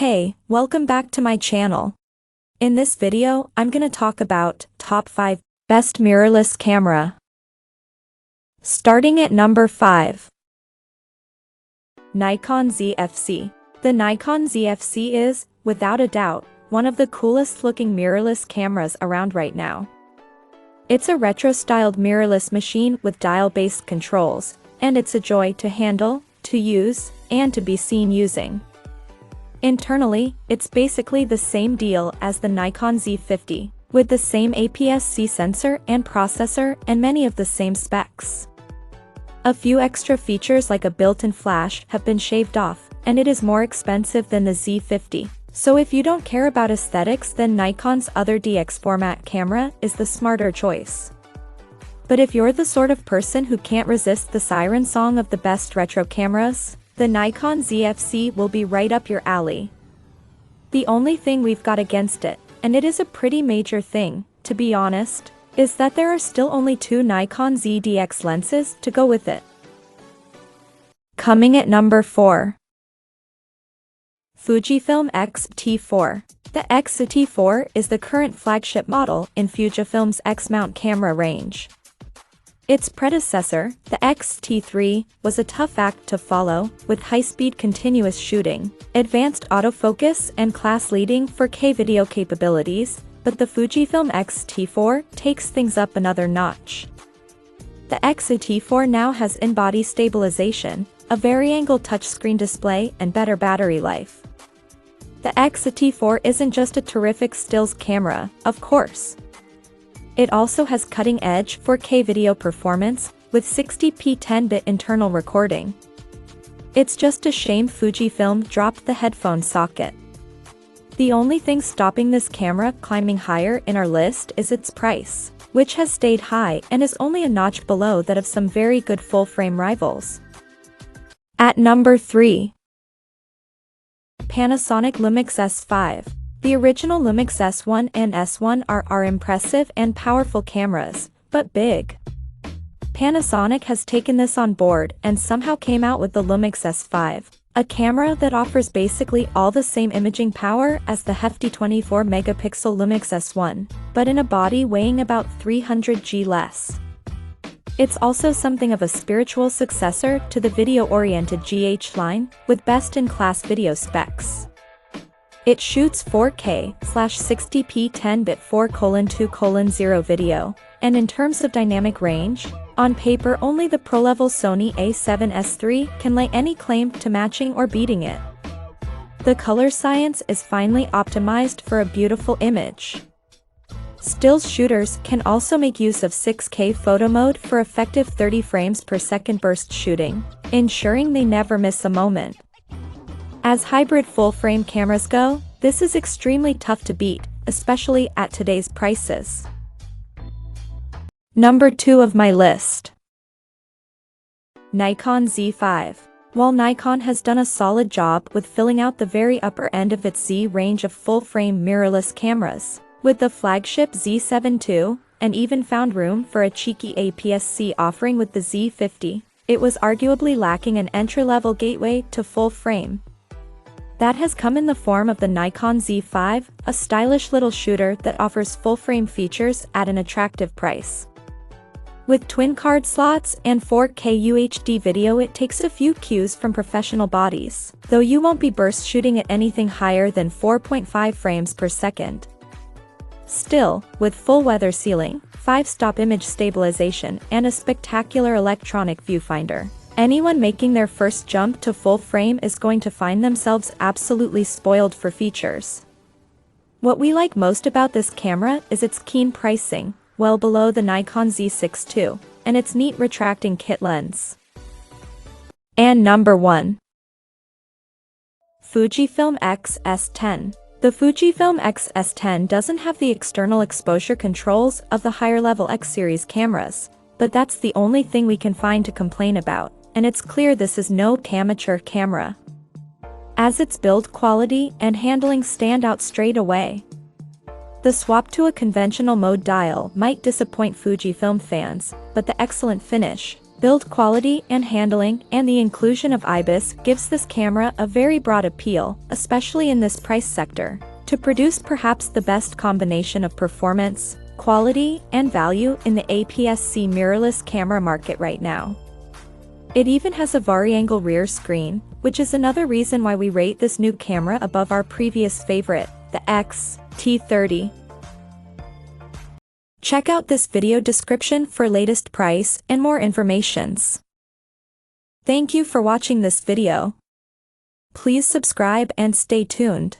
Hey, welcome back to my channel. In this video, I'm gonna talk about top 5 best mirrorless camera. Starting at number 5. Nikon ZFC. The Nikon ZFC is, without a doubt, one of the coolest looking mirrorless cameras around right now. It's a retro-styled mirrorless machine with dial-based controls, and it's a joy to handle, to use, and to be seen using. Internally, it's basically the same deal as the Nikon Z50, with the same APS-C sensor and processor and many of the same specs. A few extra features like a built-in flash have been shaved off, and it is more expensive than the Z50. So if you don't care about aesthetics, then Nikon's other DX format camera is the smarter choice. But if you're the sort of person who can't resist the siren song of the best retro cameras, the Nikon ZFC will be right up your alley. The only thing we've got against it, and it is a pretty major thing, to be honest, is that there are still only 2 Nikon ZDX lenses to go with it. Coming at number 4. Fujifilm XT4. The XT4 is the current flagship model in Fujifilm's X-mount camera range. Its predecessor, the XT3, was a tough act to follow, with high-speed continuous shooting, advanced autofocus and class-leading 4K video capabilities, but the Fujifilm XT4 takes things up another notch. The XT4 now has in-body stabilization, a vari-angle touchscreen display and better battery life. The XT4 isn't just a terrific stills camera, of course. It also has cutting-edge 4K video performance, with 60p 10-bit internal recording. It's just a shame Fujifilm dropped the headphone socket. The only thing stopping this camera climbing higher in our list is its price, which has stayed high and is only a notch below that of some very good full-frame rivals. At number 3. Panasonic Lumix S5. The original Lumix S1 and S1 are impressive and powerful cameras, but big. Panasonic has taken this on board and somehow came out with the Lumix S5, a camera that offers basically all the same imaging power as the hefty 24-megapixel Lumix S1, but in a body weighing about 300 g less. It's also something of a spiritual successor to the video-oriented GH line, with best-in-class video specs. It shoots 4K/60p 10-bit 4:2:0 video, and in terms of dynamic range, on paper only the pro-level Sony A7S III can lay any claim to matching or beating it. The color science is finely optimized for a beautiful image. Stills shooters can also make use of 6K photo mode for effective 30 frames per second burst shooting, ensuring they never miss a moment. As hybrid full-frame cameras go, this is extremely tough to beat, especially at today's prices. Number 2 of my list. Nikon Z5. While Nikon has done a solid job with filling out the very upper end of its Z range of full-frame mirrorless cameras, with the flagship Z7 II, and even found room for a cheeky APS-C offering with the Z50, it was arguably lacking an entry-level gateway to full-frame. That has come in the form of the Nikon Z5, a stylish little shooter that offers full-frame features at an attractive price. With twin card slots and 4K UHD video, it takes a few cues from professional bodies, though you won't be burst shooting at anything higher than 4.5 frames per second. Still, with full weather sealing, 5-stop image stabilization, and a spectacular electronic viewfinder, anyone making their first jump to full frame is going to find themselves absolutely spoiled for features. What we like most about this camera is its keen pricing, well below the Nikon Z6 II, and its neat retracting kit lens. And number 1. Fujifilm XS10. The Fujifilm XS10 doesn't have the external exposure controls of the higher-level X-series cameras, but that's the only thing we can find to complain about, and it's clear this is no amateur camera, as its build quality and handling stand out straight away. The swap to a conventional mode dial might disappoint Fujifilm fans, but the excellent finish, Build quality and handling and the inclusion of IBIS gives this camera a very broad appeal, especially in this price sector, to produce perhaps the best combination of performance, quality, and value in the APS-C mirrorless camera market right now. It even has a vari-angle rear screen, which is another reason why we rate this new camera above our previous favorite, the XT30. Check out this video description for latest price and more informations. Thank you for watching this video. Please subscribe and stay tuned.